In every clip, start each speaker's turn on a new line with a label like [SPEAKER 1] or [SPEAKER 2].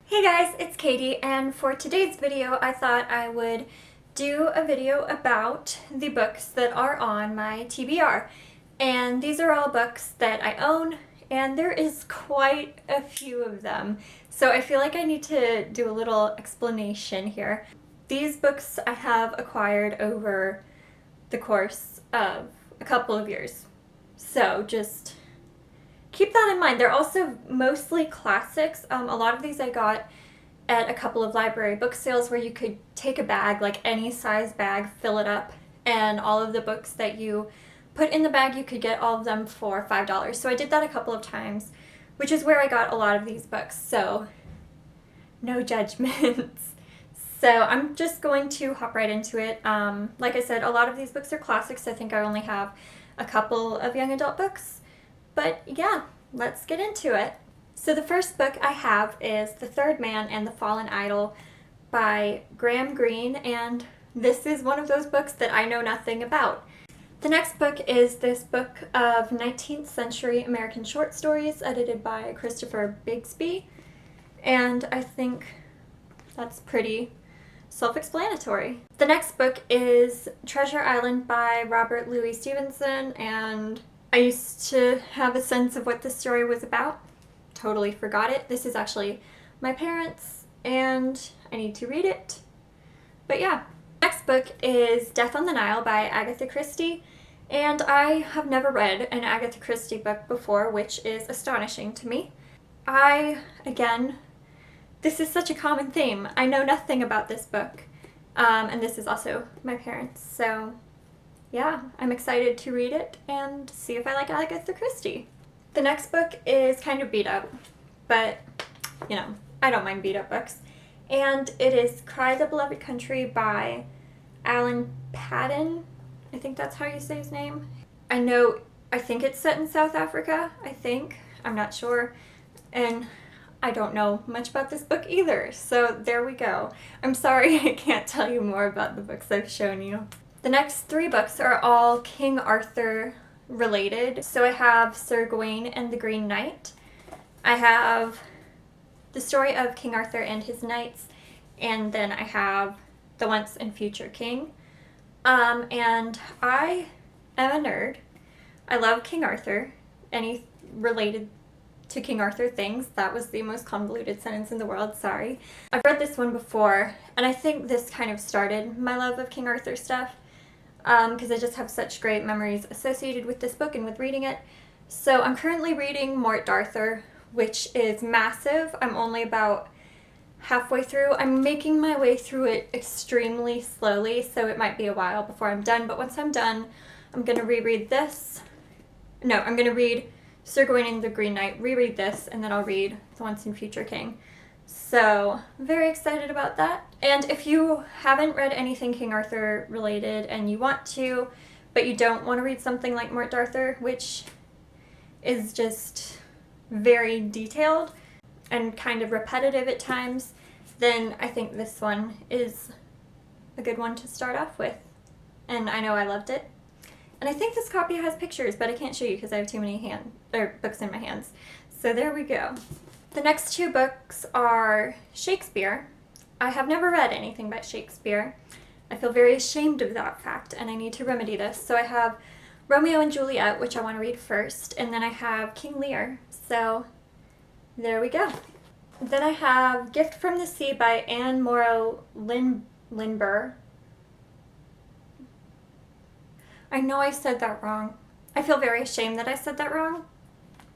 [SPEAKER 1] Hey guys, it's Katie, and for today's video I thought I would do a video about the books that are on my TBR. And these are all books that I own, and there is quite a few of them. So I feel like I need to do a little explanation here. These books I have acquired over the course of a couple of years. So just keep that in mind. They're also mostly classics. A lot of these I got at a couple of library book sales where you could take a bag, like any size bag, fill it up, and all of the books that you put in the bag, you could get all of them for $5. So I did that a couple of times, which is where I got a lot of these books, so no judgments. So I'm just going to hop right into it. Like I said, a lot of these books are classics. I think I only have a couple of young adult books. But yeah, let's get into it. So the first book I have is The Third Man and the Fallen Idol by Graham Greene, and this is one of those books that I know nothing about. The next book is this book of 19th century American short stories edited by Christopher Bigsby, and I think that's pretty self-explanatory. The next book is Treasure Island by Robert Louis Stevenson, and I used to have a sense of what this story was about. Totally forgot it. This is actually my parents', and I need to read it. But yeah. Next book is Death on the Nile by Agatha Christie, and I have never read an Agatha Christie book before, which is astonishing to me. Again, this is such a common theme. I know nothing about this book, and this is also my parents', so yeah, I'm excited to read it and see if I like Agatha Christie. The next book is kind of beat up, but, you know, I don't mind beat up books. And it is Cry the Beloved Country by Alan Paton. I think that's how you say his name. I think it's set in South Africa, I'm not sure. And I don't know much about this book either, so there we go. I'm sorry I can't tell you more about the books I've shown you. The next three books are all King Arthur related. So I have Sir Gawain and the Green Knight. I have the story of King Arthur and his knights, and then I have The Once and Future King. And I am a nerd. I love King Arthur. Any related to King Arthur things. That was the most convoluted sentence in the world, sorry. I've read this one before, and I think this kind of started my love of King Arthur stuff. Because I just have such great memories associated with this book and with reading it. So I'm currently reading Morte dArthur, which is massive. I'm only about halfway through. I'm making my way through it extremely slowly, so it might be a while before I'm done. But once I'm done, I'm going to reread this. No, I'm going to read Sir Gawain and the Green Knight, reread this, and then I'll read The Once and Future King. So, very excited about that. And if you haven't read anything King Arthur related and you want to, but you don't want to read something like Morte dArthur, which is just very detailed and kind of repetitive at times, then I think this one is a good one to start off with. And I know I loved it. And I think this copy has pictures, but I can't show you because I have too many books in my hands. So there we go. The next two books are Shakespeare. I have never read anything by Shakespeare. I feel very ashamed of that fact, and I need to remedy this. So I have Romeo and Juliet, which I want to read first, and then I have King Lear. So there we go. Then I have Gift from the Sea by Anne Morrow Lindber. I know I said that wrong. I feel very ashamed that I said that wrong.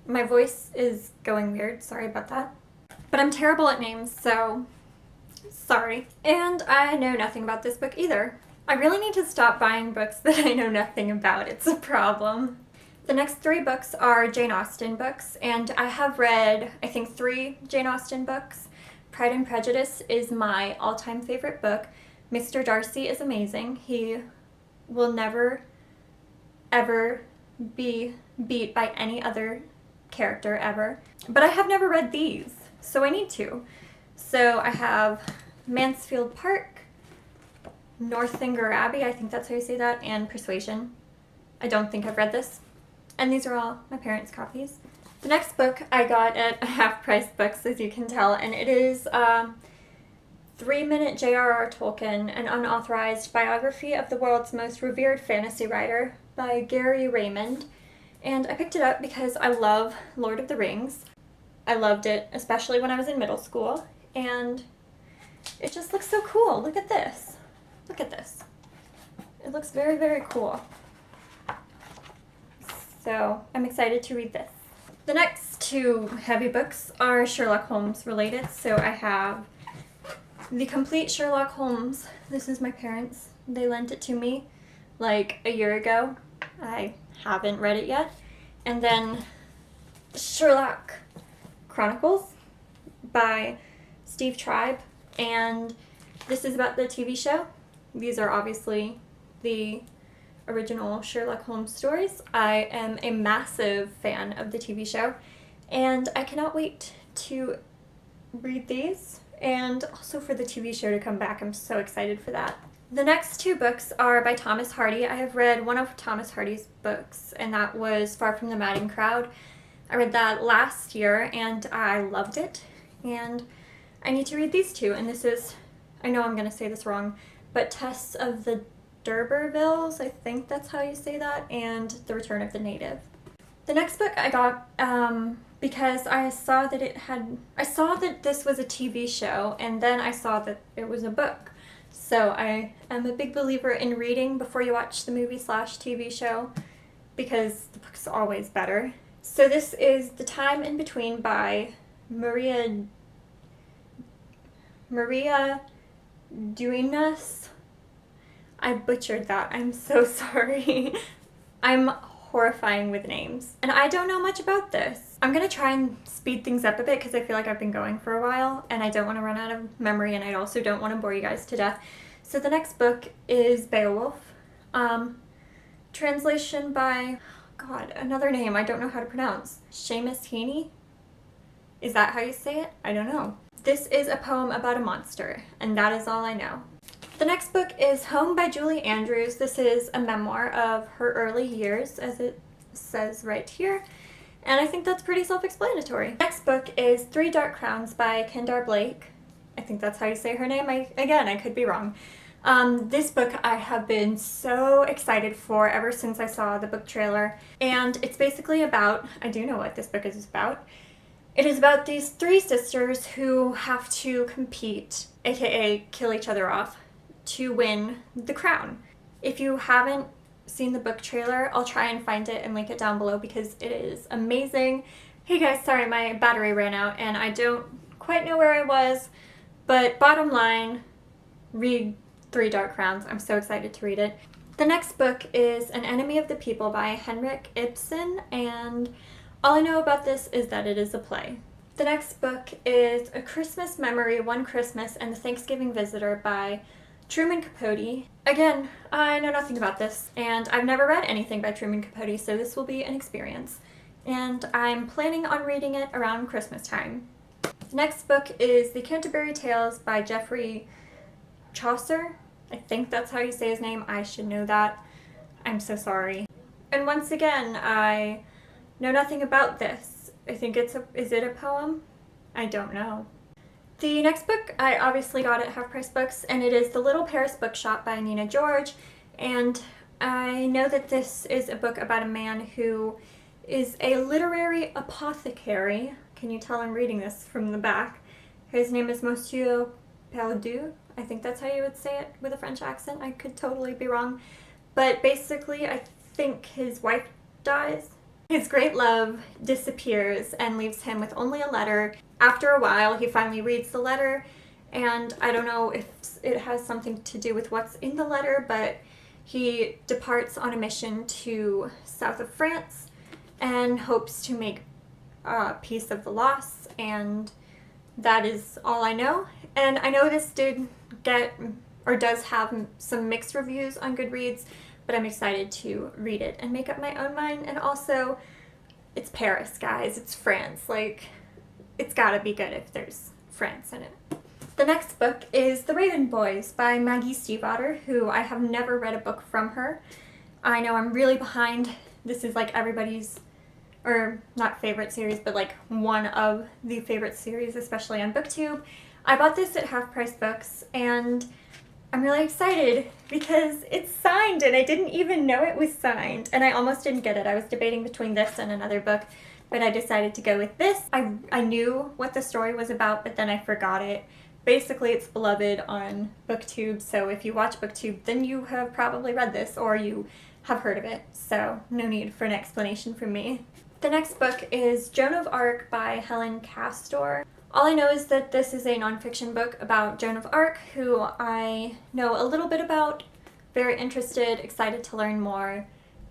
[SPEAKER 1] My voice is going weird, sorry about that. But I'm terrible at names, so sorry. And I know nothing about this book either. I really need to stop buying books that I know nothing about. It's a problem. The next three books are Jane Austen books, and I have read, I think, 3 Jane Austen books. Pride and Prejudice is my all-time favorite book. Mr. Darcy is amazing. He will never, ever be beat by any other character ever. But I have never read these, so I need to. So I have Mansfield Park, Northanger Abbey, I think that's how you say that, and Persuasion. I don't think I've read this. And these are all my parents' copies. The next book I got at half-price books, as you can tell, and it is 3-Minute J.R.R. Tolkien, an unauthorized biography of the world's most revered fantasy writer by Gary Raymond. And I picked it up because I love Lord of the Rings. I loved it, especially when I was in middle school, and it just looks so cool. Look at this. Look at this. It looks very, very cool. So I'm excited to read this. The next two heavy books are Sherlock Holmes related. So I have the complete Sherlock Holmes. This is my parents'. They lent it to me like a year ago. I haven't read it yet. And then Sherlock Chronicles by Steve Tribe. And this is about the TV show. These are obviously the original Sherlock Holmes stories. I am a massive fan of the TV show, and I cannot wait to read these, and also for the TV show to come back. I'm so excited for that. The next two books are by Thomas Hardy. I have read one of Thomas Hardy's books, and that was Far from the Madding Crowd. I read that last year, and I loved it, and I need to read these two, and this is, I know I'm going to say this wrong, but Tess of the D'Urbervilles, I think that's how you say that, and The Return of the Native. The next book I got because I saw that this was a TV show, and then I saw that it was a book. So I am a big believer in reading before you watch the movie/TV show, because the book's always better. So this is The Time in Between by Maria Duenas. I butchered that. I'm so sorry. I'm horrifying with names. And I don't know much about this. I'm going to try and speed things up a bit because I feel like I've been going for a while and I don't want to run out of memory, and I also don't want to bore you guys to death. So the next book is Beowulf. Translation by, God, another name I don't know how to pronounce. Seamus Heaney? Is that how you say it? I don't know. This is a poem about a monster, and that is all I know. The next book is Home by Julie Andrews. This is a memoir of her early years, as it says right here, and I think that's pretty self-explanatory. Next book is Three Dark Crowns by Kendar Blake. I think that's how you say her name. I could be wrong. This book I have been so excited for ever since I saw the book trailer, and it's basically about, I do know what this book is about. It is about these three sisters who have to compete, aka kill each other off, to win the crown. If you haven't seen the book trailer, I'll try and find it and link it down below because it is amazing. Hey guys, sorry, my battery ran out and I don't quite know where I was, but bottom line, read Three Dark Crowns. I'm so excited to read it. The next book is An Enemy of the People by Henrik Ibsen, and all I know about this is that it is a play. The next book is A Christmas Memory, One Christmas and the Thanksgiving Visitor by Truman Capote. Again, I know nothing about this, and I've never read anything by Truman Capote, so this will be an experience. And I'm planning on reading it around Christmas time. The next book is The Canterbury Tales by Geoffrey Chaucer. I think that's how you say his name. I should know that. I'm so sorry. And once again, I know nothing about this. I think is it a poem? I don't know. The next book I obviously got at Half Price Books, and it is The Little Paris Bookshop by Nina George, and I know that this is a book about a man who is a literary apothecary. Can you tell I'm reading this from the back? His name is Monsieur Perdu. I think that's how you would say it with a French accent. I could totally be wrong. But basically, I think his wife dies. His great love disappears and leaves him with only a letter. After a while, he finally reads the letter, and I don't know if it has something to do with what's in the letter, but he departs on a mission to south of France and hopes to make peace of the loss, and that is all I know. And I know this did get, or does have, some mixed reviews on Goodreads, but I'm excited to read it and make up my own mind. And also, it's Paris, guys. It's France. Like, it's gotta be good if there's France in it. The next book is The Raven Boys by Maggie Stiefvater, who I have never read a book from her. I know I'm really behind. This is like everybody's or not favorite series, but like one of the favorite series, especially on BookTube. I bought this at Half Price Books, and I'm really excited because it's signed, and I didn't even know it was signed, and I almost didn't get it. I was debating between this and another book, but I decided to go with this. I knew what the story was about, but then I forgot it. Basically, it's beloved on BookTube, so if you watch BookTube, then you have probably read this, or you have heard of it, so no need for an explanation from me. The next book is Joan of Arc by Helen Castor. All I know is that this is a nonfiction book about Joan of Arc, who I know a little bit about, very interested, excited to learn more,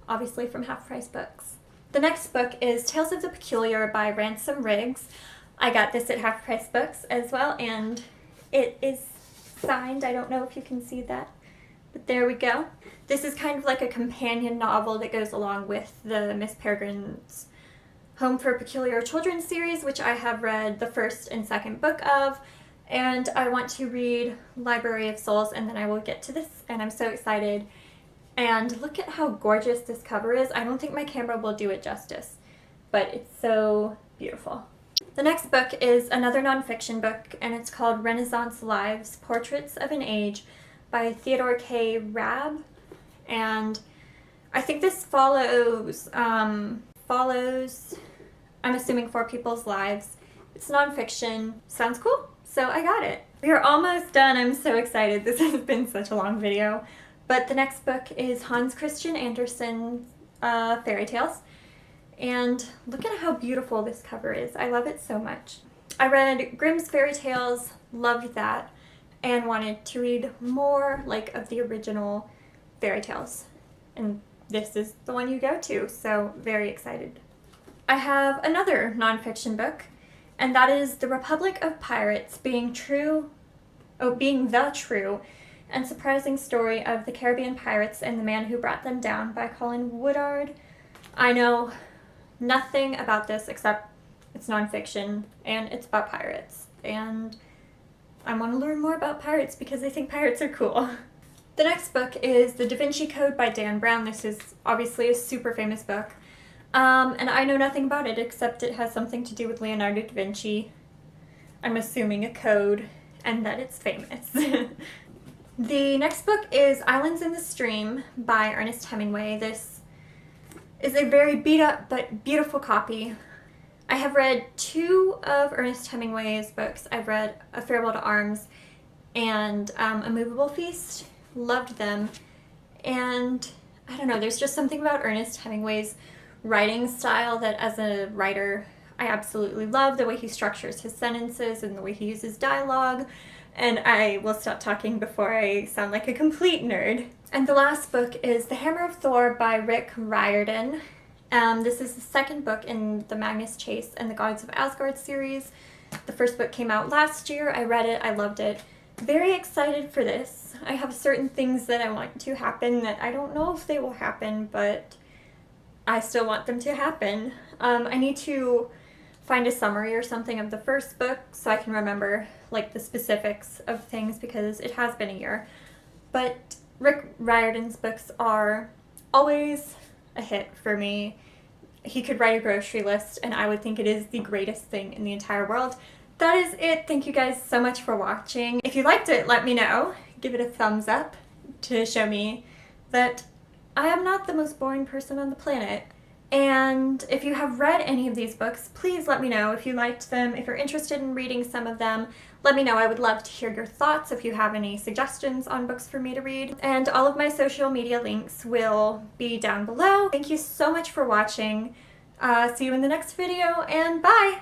[SPEAKER 1] obviously from Half Price Books. The next book is Tales of the Peculiar by Ransom Riggs. I got this at Half Price Books as well, and it is signed. I don't know if you can see that, but there we go. This is kind of like a companion novel that goes along with the Miss Peregrine's Home for Peculiar Children series, which I have read the first and second book of, and I want to read Library of Souls, and then I will get to this, and I'm so excited. And look at how gorgeous this cover is. I don't think my camera will do it justice, but it's so beautiful. The next book is another nonfiction book, and it's called Renaissance Lives, Portraits of an Age by Theodore K. Rabb, and I think this follows, I'm assuming 4 people's lives. It's nonfiction. Sounds cool. So I got it. We are almost done. I'm so excited. This has been such a long video. But the next book is Hans Christian Andersen's Fairy Tales. And look at how beautiful this cover is. I love it so much. I read Grimm's Fairy Tales, loved that, and wanted to read more like of the original fairy tales. And this is the one you go to, so very excited. I have another nonfiction book, and that is The Republic of Pirates, being the true and surprising story of the Caribbean pirates and the man who brought them down by Colin Woodard. I know nothing about this except it's nonfiction and it's about pirates, and I want to learn more about pirates because I think pirates are cool. The next book is The Da Vinci Code by Dan Brown. This is obviously a super famous book. And I know nothing about it except it has something to do with Leonardo da Vinci. I'm assuming a code, and that it's famous. The next book is Islands in the Stream by Ernest Hemingway. This is a very beat up but beautiful copy. I have read 2 of Ernest Hemingway's books. I've read A Farewell to Arms and A Movable Feast. Loved them. And I don't know, there's just something about Ernest Hemingway's writing style that as a writer I absolutely love. The way he structures his sentences and the way he uses dialogue. And I will stop talking before I sound like a complete nerd. And the last book is The Hammer of Thor by Rick Riordan. This is the second book in the Magnus Chase and the Gods of Asgard series. The first book came out last year. I read it. I loved it. Very excited for this. I have certain things that I want to happen that I don't know if they will happen, but I still want them to happen. I need to find a summary or something of the first book so I can remember like the specifics of things because it has been a year. But Rick Riordan's books are always a hit for me. He could write a grocery list and I would think it is the greatest thing in the entire world. That is it. Thank you guys so much for watching. If you liked it, let me know. Give it a thumbs up to show me that I am not the most boring person on the planet. And if you have read any of these books, please let me know if you liked them. If you're interested in reading some of them, let me know. I would love to hear your thoughts if you have any suggestions on books for me to read. And all of my social media links will be down below. Thank you so much for watching. See you in the next video, and bye!